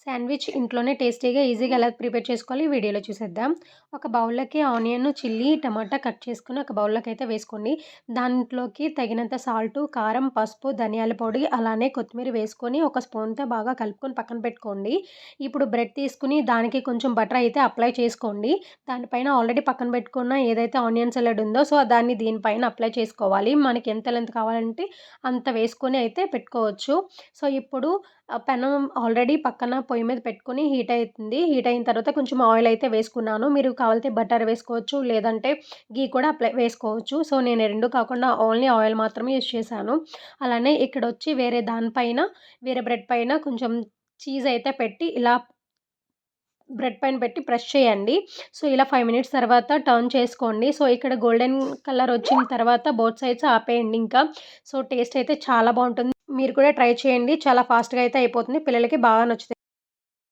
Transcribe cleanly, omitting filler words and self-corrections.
Sandwich ఇంట్లోనే టేస్టీగా, ఈజీగా ఎలా ప్రిపేర్ చేసుకోవాలి ఈ వీడియోలో చూసేద్దాం. ఒక బౌల్‌లోకి ఆనియన్, చిల్లీ, టమాటా కట్ చేసుకొని ఒక బౌల్‌లోకి అయితే వేసుకోండి. దాంట్లోకి తగినంత సాల్టు, కారం, పసుపు, ధనియాల పొడి, అలానే కొత్తిమీర వేసుకొని ఒక స్పూన్‌తో బాగా కలుపుకొని పక్కన పెట్టుకోండి. ఇప్పుడు బ్రెడ్ తీసుకొని దానికి కొంచెం బటర్ అయితే అప్లై చేసుకోండి. దానిపైన ఆల్రెడీ పక్కన పెట్టుకున్న ఏదైతే ఆనియన్ సాలడ్ ఉందో దాన్ని దీనిపైన అప్లై చేసుకోవాలి. మనకి ఎంత లెంత్ కావాలంటే అంత వేసుకొని అయితే పెట్టుకోవచ్చు. ఇప్పుడు పెనం ఆల్రెడీ పక్కన పొయ్యి మీద పెట్టుకొని హీట్ అయితుంది. హీట్ అయిన తర్వాత కొంచెం ఆయిల్ అయితే వేసుకున్నాను. మీరు కావాలితే బటర్ వేసుకోవచ్చు. లేదంటే ఘీ కూడా వేసుకోవచ్చు. నేను 2 కాకుండా ఓన్లీ ఆయిల్ మాత్రమే యూజ్ చేశాను. అలానే ఇక్కడొచ్చి వేరే దానిపైన వేరే బ్రెడ్ పైన కొంచెం చీజ్ అయితే పెట్టి ఇలా బ్రెడ్ పైన పెట్టి ప్రెస్ చేయండి. ఇలా 5 మినిట్స్ తర్వాత టర్న్ చేసుకోండి. ఇక్కడ గోల్డెన్ కలర్ వచ్చిన తర్వాత బోత్ సైడ్స్ ఆపేయండి ఇంకా. టేస్ట్ అయితే చాలా బావుంటుంది. మీరు కూడా ట్రై చేయండి. చాలా ఫాస్ట్‌గా అయితే అయిపోతుంది. పిల్లలకి బాగా నచ్చుతాయి.